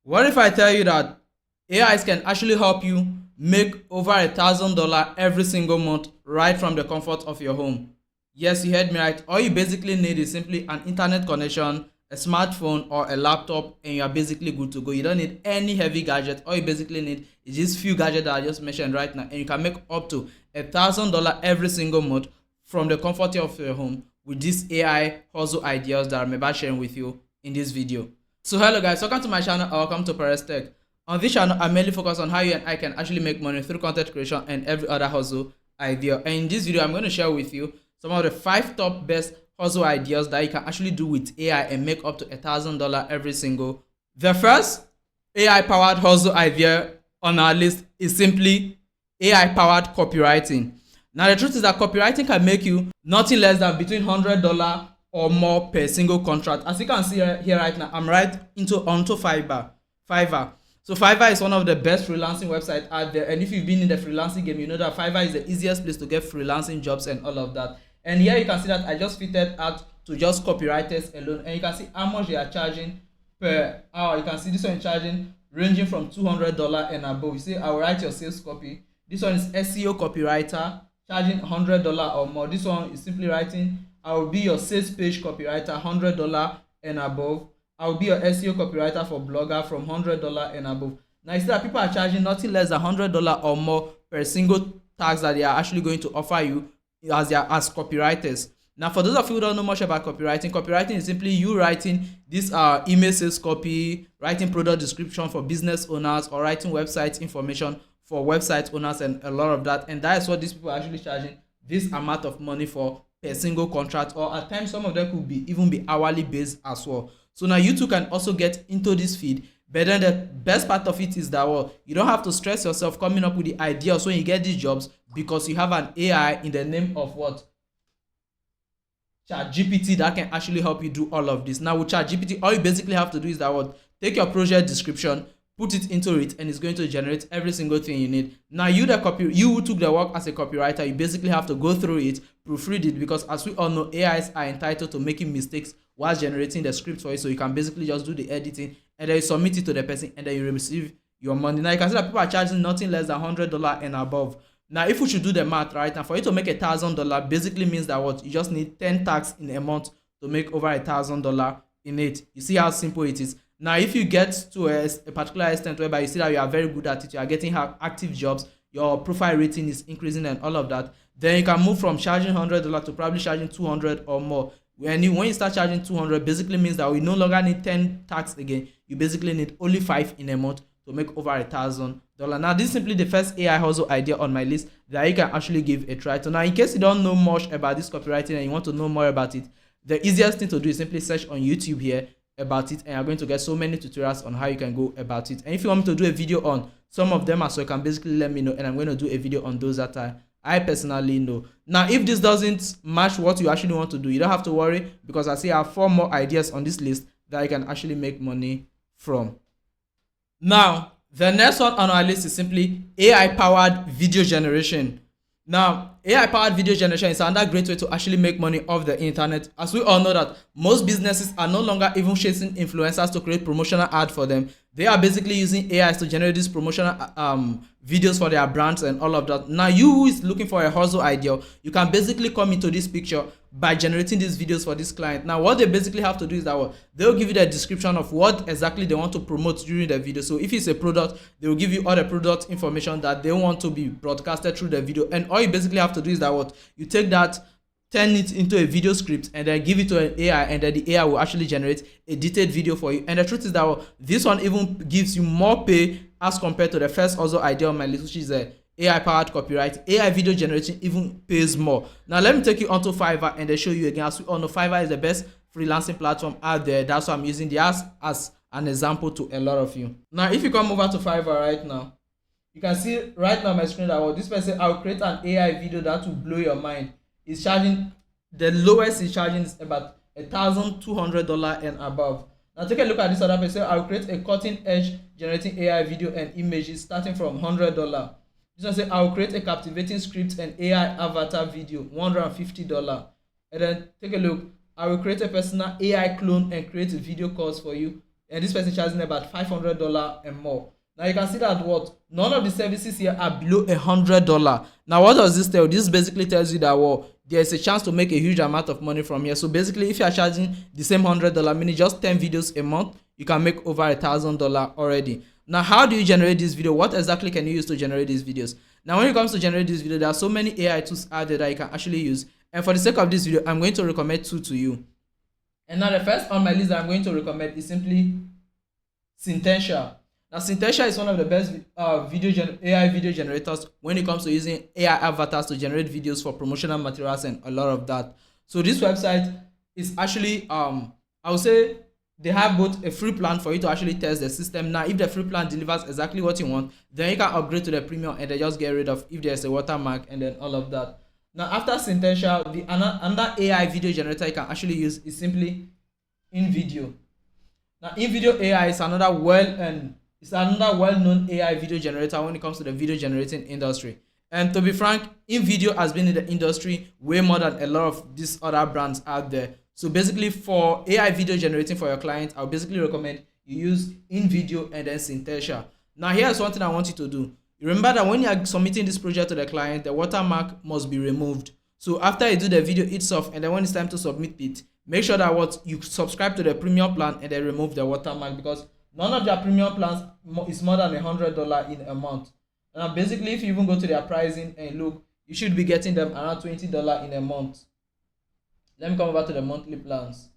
What if I tell you that AIs can actually help you make over $1,000 every single month right from the comfort of your home? Yes, you heard me right. All you basically need is simply an internet connection, a smartphone, or a laptop, and you are basically good to go. You don't need any heavy gadget. All you basically need is these few gadgets that I just mentioned right now, and you can make up to $1,000 every single month from the comfort of your home with these AI hustle ideas that I'm about sharing with you in this video. So hello guys, welcome to my channel or welcome to Perez Tech. On this channel, I mainly focus on how you and I can actually make money through content creation and every other hustle idea. And in this video, I'm going to share with you some of the 5 top best hustle ideas that you can actually do with AI and make up to $1,000 every single. The first AI powered hustle idea on our list is simply AI powered copywriting. Now the truth is that copywriting can make you nothing less than between $100 or more per single contract. As you can see here right now, I'm right onto Fiverr. So Fiverr is one of the best freelancing websites out there, and if you've been in the freelancing game, you know that Fiverr is the easiest place to get freelancing jobs and all of that. And here you can see that I just fitted out to just copywriters alone, and you can see how much they are charging per hour. You can see this one is charging ranging from $200 and above. You see, I will write your sales copy. This one is SEO copywriter, charging $100 or more. This one is simply writing, I will be your sales page copywriter, $100 and above. I will be your SEO copywriter for blogger from $100 and above. Now you see that people are charging nothing less than $100 or more per single task that they are actually going to offer you as copywriters. Now for those of you who don't know much about copywriting is simply you writing this email sales copy, writing product description for business owners, or writing website information for website owners and a lot of that. And that is what these people are actually charging this amount of money for per single contract, or at times some of them could be even be hourly based as well. So now you too can also get into this feed. But then the best part of it is that, well, you don't have to stress yourself coming up with the ideas when you get these jobs, because you have an AI in the name of what? ChatGPT that can actually help you do all of this. Now with ChatGPT, all you basically have to do is that, what? Take your project description, put it into it, and it's going to generate every single thing you need. Now you who took the work as a copywriter, you basically have to go through it, proofread it, because as we all know, AIs are entitled to making mistakes while generating the script for you. So you can basically just do the editing and then you submit it to the person and then you receive your money. Now you can see that people are charging nothing less than $100 and above. Now if we should do the math right now, for you to make $1,000 basically means that, what? You just need 10 tasks in a month to make over $1,000 in it. You see how simple it is. Now if you get to a particular extent whereby you see that you are very good at it, you are getting active jobs, your profile rating is increasing and all of that, then you can move from charging $100 to probably charging $200 or more. When you start charging $200, basically means that we no longer need 10 tasks again. You basically need only 5 in a month to make over $1,000. Now this is simply the first AI hustle idea on my list that you can actually give a try. So now in case you don't know much about this copywriting and you want to know more about it, the easiest thing to do is simply search on YouTube here about it, and you're going to get so many tutorials on how you can go about it. And if you want me to do a video on some of them as well, you can basically let me know, and I'm going to do a video on those that I personally know. Now if this doesn't match what you actually want to do, you don't have to worry, because I see I have 4 more ideas on this list that you can actually make money from. Now the next one on our list is simply AI powered video generation. Now AI powered video generation is another great way to actually make money off the internet. As we all know that most businesses are no longer even chasing influencers to create promotional ad for them. They are basically using AIs to generate these promotional videos for their brands and all of that. Now you who is looking for a hustle idea, you can basically come into this picture by generating these videos for this client. Now what they basically have to do is that, they'll give you the description of what exactly they want to promote during the video. So if it's a product, they will give you all the product information that they want to be broadcasted through the video, and all you basically have to do is that, you take that, turn it into a video script, and then give it to an AI, and then the AI will actually generate a detailed video for you. And the truth is that, this one even gives you more pay as compared to the first also idea on my list, which is a AI powered copyright. AI video generation even pays more. Now let me take you onto Fiverr and then show you again. As we all know, Fiverr is the best freelancing platform out there. That's why I'm using this as an example to a lot of you. Now if you come over to Fiverr right now, you can see right now on my screen that, this person, I'll create an AI video that will blow your mind. Is charging, the lowest is charging is about $1,200 and above. Now take a look at this other person. I'll create a cutting edge generating AI video and images starting from $100. This one say I'll create a captivating script and AI avatar video, $150. And then take a look, I will create a personal AI clone and create a video course for you, and this person charging about $500 and more. Now you can see that what none of the services here are below $100. Now what does this tell? This basically tells you that there's a chance to make a huge amount of money from here. So basically, if you are charging the same $100, meaning just 10 videos a month, you can make over $1,000 already. Now, how do you generate this video? What exactly can you use to generate these videos? Now, when it comes to generate this video, there are so many AI tools out there that you can actually use. And for the sake of this video, I'm going to recommend two to you. And now the first on my list that I'm going to recommend is simply Syntentia. Now, Syntentia is one of the best AI video generators when it comes to using AI avatars to generate videos for promotional materials and a lot of that. So this website is actually, I would say, they have both a free plan for you to actually test the system. Now, if the free plan delivers exactly what you want, then you can upgrade to the premium and then just get rid of if there's a watermark and then all of that. Now, after Syntentia, the another AI video generator you can actually use is simply InVideo. Now, InVideo AI is another well-known AI video generator when it comes to the video generating industry. And to be frank, InVideo has been in the industry way more than a lot of these other brands out there. So basically, for AI video generating for your clients, I'll basically recommend you use InVideo and then Syntentia. Now, here's one thing I want you to do. Remember that when you are submitting this project to the client, the watermark must be removed. So after you do the video itself, and then when it's time to submit it, make sure that you subscribe to the premium plan and then remove the watermark, because none of their premium plans is more than $100 in a month. Now, basically, if you even go to their pricing and look, you should be getting them around $20 in a month. Let me come over to the monthly plans.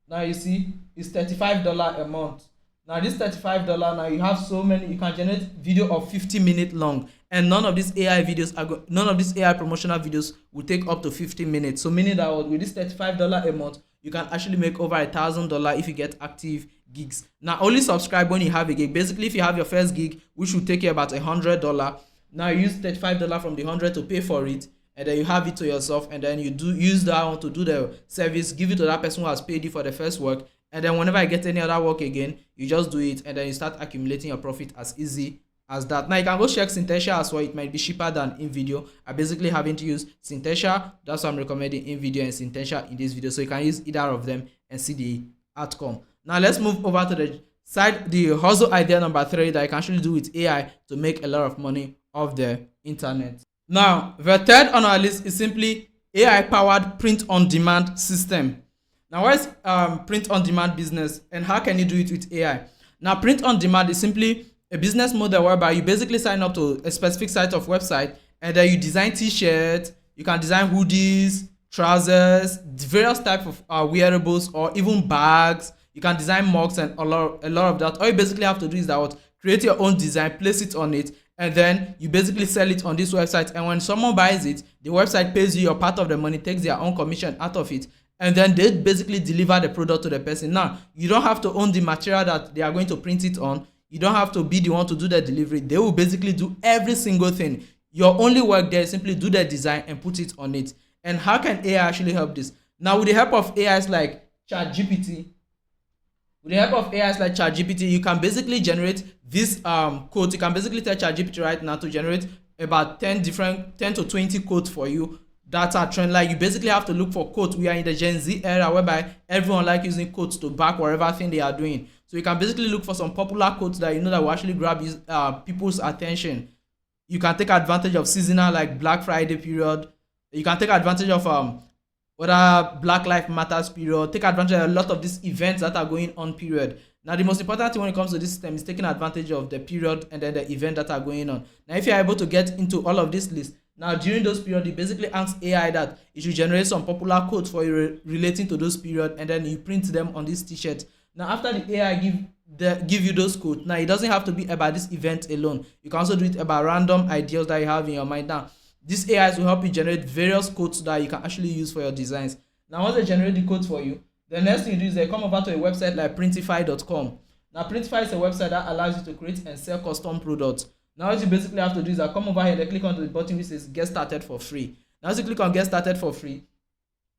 Now you see, it's $35 a month. Now this $35, now you have so many, you can generate video of 50 minutes long, and none of these AI promotional videos will take up to 50 minutes. So meaning that with this $35 a month, you can actually make over $1,000 if you get active gigs. Now only subscribe when you have a gig. Basically, if you have your first gig, which will take you about $100, now you use $35 from the 100 to pay for it, and then you have it to yourself, and then you use that one to do the service, give it to that person who has paid you for the first work, and then whenever I get any other work again, you just do it, and then you start accumulating your profit as easy as that. Now you can go check Syntentia as well. It might be cheaper than InVideo. I basically having to use Syntentia. That's why I'm recommending InVideo and Syntentia in this video, so you can use either of them and see the outcome. Now let's move over to the hustle idea number 3 that you can actually do with AI to make a lot of money off the internet. Now, the third on our list is simply AI-powered print-on-demand system. Now, what is print-on-demand business, and how can you do it with AI? Now, print-on-demand is simply a business model whereby you basically sign up to a specific site of website, and then you design t-shirts, you can design hoodies, trousers, various types of wearables, or even bags. You can design mugs and a lot of that. All you basically have to do is that create your own design, place it on it, and then you basically sell it on this website. And when someone buys it, the website pays you your part of the money, takes their own commission out of it, and then they basically deliver the product to the person. Now, you don't have to own the material that they are going to print it on. You don't have to be the one to do the delivery. They will basically do every single thing. Your only work there is simply do the design and put it on it. And how can AI actually help this? Now, with the help of AIs like ChatGPT, you can basically generate this code. You can basically tell ChatGPT right now to generate about 10 to 20 codes for you that are trend. Like, you basically have to look for codes. We are in the Gen Z era whereby everyone like using codes to back whatever thing they are doing. So you can basically look for some popular codes that you know that will actually grab people's attention. You can take advantage of seasonal, like Black Friday period. You can take advantage of whether Black Lives Matters period. Take advantage of a lot of these events that are going on period. Now, the most important thing when it comes to this system is taking advantage of the period and then the event that are going on. Now, if you're able to get into all of this list, now during those periods, you basically ask AI that it should generate some popular codes for you relating to those periods, and then you print them on this t-shirt. Now, after the AI give you those codes, now it doesn't have to be about this event alone. You can also do it about random ideas that you have in your mind. Now, these AIs will help you generate various codes that you can actually use for your designs. Now, once they generate the codes for you, the next thing you do is they come over to a website like printify.com. Now, Printify is a website that allows you to create and sell custom products. Now, what you basically have to do is come over here and click on the button which says Get Started for Free. Now, as you click on Get Started for Free,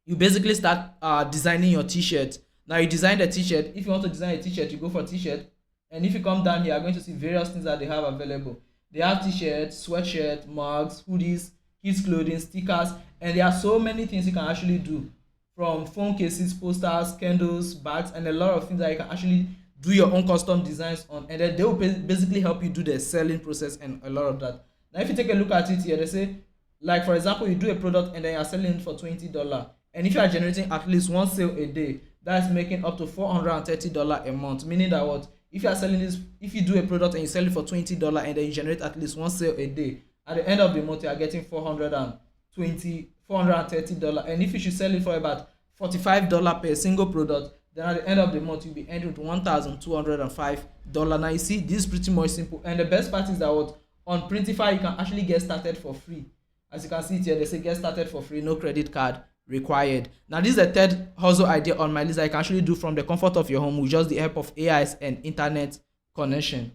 you basically start designing your t-shirt. Now, you design the t-shirt. If you want to design a t-shirt, you go for t-shirt. And if you come down here, you are going to see various things that they have available. They have t-shirts, sweatshirts, mugs, hoodies, kids clothing, stickers, and there are so many things you can actually do from phone cases, posters, candles, bags, and a lot of things that you can actually do your own custom designs on, and then they will basically help you do the selling process and a lot of that. Now if you take a look at it here, they say, like for example, you do a product and then you're selling it for $20, and if you are generating at least one sale a day, that's making up to $430 a month, meaning that what, if you are selling this, if you do a product and you sell it for $20 and then you generate at least one sale a day, at the end of the month you are getting $430. And if you should sell it for about $45 per single product, then at the end of the month you'll be ending with $1,205. Now you see, this is pretty much simple, and the best part is that what, on Printify you can actually get started for free. As you can see here, they say get started for free, no credit card required. Now this is the third hustle idea on my list that you can actually do from the comfort of your home with just the help of AIs and internet connection.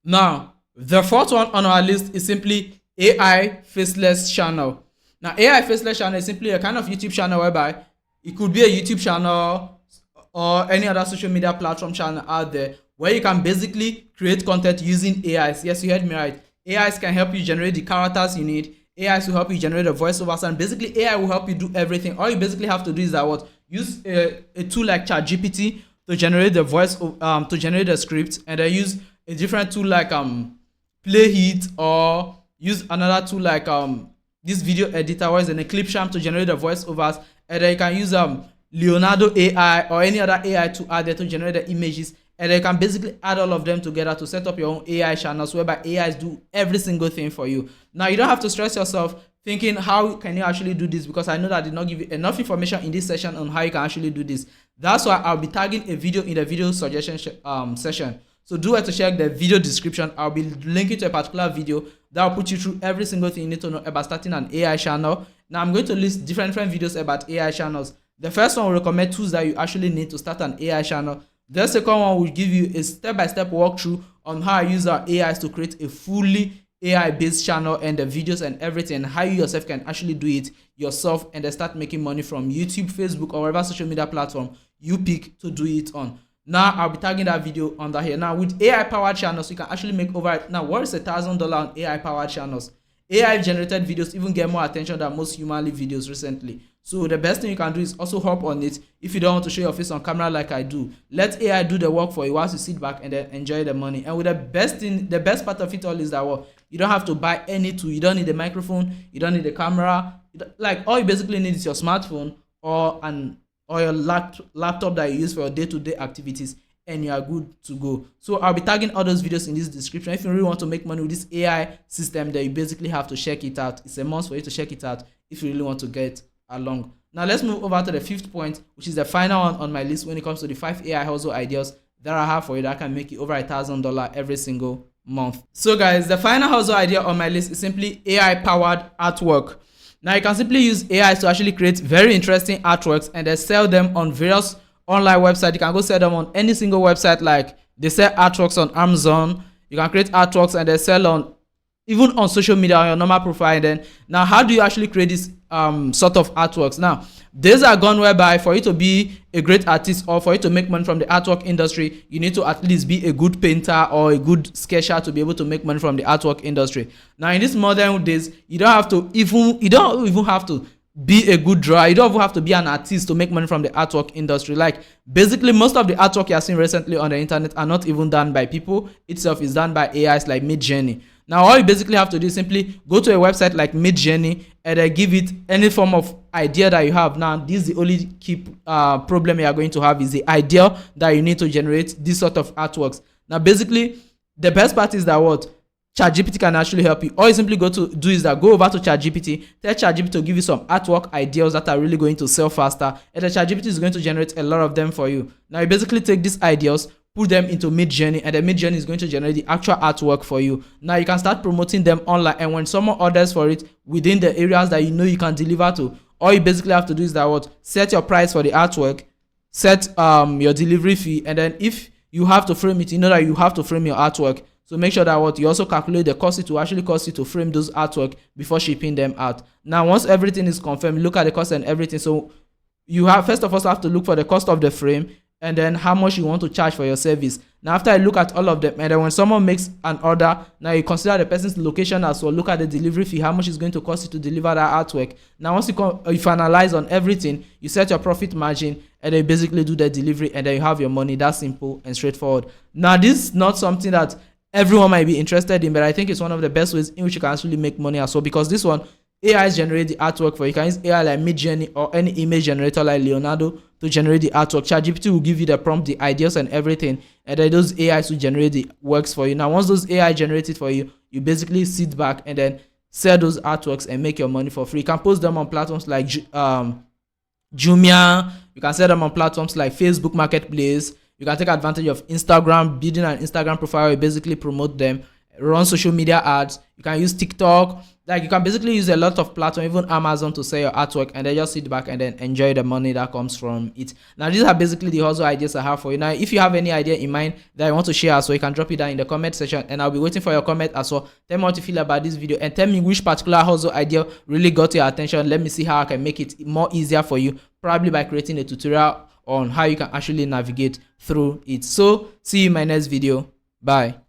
Now the fourth one on our list is simply AI faceless channel. Now AI faceless channel is simply a kind of YouTube channel whereby it could be a YouTube channel or any other social media platform channel out there where you can basically create content using AIs. Yes, you heard me right. AIs can help you generate the characters you need. AIs will help you generate the voiceovers, and basically AI will help you do everything. All you basically have to do is that what, use a tool like ChatGPT to generate the voice, to generate the script, and then use a different tool like Playhit, or use another tool like this video editor where is an Clipchamp to generate the voiceovers, and then you can use Leonardo AI or any other AI to add there to generate the images, and then you can basically add all of them together to set up your own AI channels whereby AIs do every single thing for you. Now you don't have to stress yourself thinking how can you actually do this, because I know that I did not give you enough information in this session on how you can actually do this. That's why I'll be tagging a video in the video suggestion session. So do have to check the video description. I'll be linking to a particular video that will put you through every single thing you need to know about starting an AI channel. Now I'm going to list different videos about AI channels. The first one will recommend tools that you actually need to start an AI channel. The second one will give you a step-by-step walkthrough on how I use our AIs to create a fully AI-based channel and the videos and everything, how you yourself can actually do it yourself and then start making money from YouTube, Facebook, or whatever social media platform you pick to do it on. Now I'll be tagging that video under here. Now with AI powered channels, you can actually make over, now what is $1,000 on AI powered channels? AI generated videos even get more attention than most humanly videos recently. So the best thing you can do is also hop on it. If you don't want to show your face on camera like I do, let AI do the work for you whilst you sit back and then enjoy the money. And with the best part of it all is that what, you don't have to buy any tool. You don't need a microphone, you don't need a camera. Like all you basically need is your smartphone or your laptop that you use for your day-to-day activities, and you are good to go. So I'll be tagging all those videos in this description. If you really want to make money with this AI system, then you basically have to check it out. It's a must for you to check it out if you really want to get along. Now let's move over to the fifth point, which is the final one on my list when it comes to the 5 AI hustle ideas that I have for you that can make you over $1,000 every single month. So guys, the final hustle idea on my list is simply AI powered artwork. Now you can simply use AI to actually create very interesting artworks and then sell them on various online websites. You can go sell them on any single website, like they sell artworks on Amazon. You can create artworks and then sell on even on social media on your normal profile. And then now how do you actually create this sort of artworks? Now days are gone whereby for you to be a great artist or for you to make money from the artwork industry, you need to at least be a good painter or a good sketcher to be able to make money from the artwork industry. Now in these modern days, you don't even have to be a good drawer. You don't even have to be an artist to make money from the artwork industry. Like basically most of the artwork you are seeing recently on the internet are not even done by people itself, is done by AIs like Midjourney. Now all you basically have to do is simply go to a website like Midjourney and give it any form of idea that you have. Now this is the only key problem you are going to have, is the idea that you need to generate this sort of artworks. Now basically the best part is that what, ChatGPT can actually help you. All you simply go over to ChatGPT, tell ChatGPT to give you some artwork ideas that are really going to sell faster, and the ChatGPT is going to generate a lot of them for you. Now you basically take these ideas, put them into Midjourney, and the Midjourney is going to generate the actual artwork for you. Now you can start promoting them online, and when someone orders for it within the areas that you know you can deliver to, all you basically have to do is that what, set your price for the artwork, set your delivery fee, and then if you have to frame it, you know that you have to frame your artwork. So make sure that what, you also calculate the cost it will actually cost you to frame those artwork before shipping them out. Now once everything is confirmed, look at the cost and everything. So you have first of all have to look for the cost of the frame, and then how much you want to charge for your service. Now after I look at all of them, and then when someone makes an order, now you consider the person's location as well, look at the delivery fee, how much it's going to cost you to deliver that artwork. Now once you finalize on everything, you set your profit margin, and then you basically do the delivery, and then you have your money. That's simple and straightforward. Now this is not something that everyone might be interested in, but I think it's one of the best ways in which you can actually make money as well, because this one, AI generate the artwork for you. You can use AI like Midjourney or any image generator like Leonardo to generate the artwork. ChatGPT will give you the prompt, the ideas and everything, and then those AIs will generate the works for you. Now once those AI generate it for you, you basically sit back and then sell those artworks and make your money for free. You can post them on platforms like Jumia. You can sell them on platforms like Facebook Marketplace. You can take advantage of Instagram, building an Instagram profile, you basically promote them, run social media ads. You can use TikTok. Like you can basically use a lot of platforms, even Amazon, to sell your artwork, and then just sit back and then enjoy the money that comes from it. Now these are basically the hustle ideas I have for you. Now if you have any idea in mind that you want to share as well, you can drop it down in the comment section, and I'll be waiting for your comment as well. Tell me what you feel about this video, and tell me which particular hustle idea really got your attention. Let me see how I can make it more easier for you, probably by creating a tutorial on how you can actually navigate through it. So see you in my next video. Bye.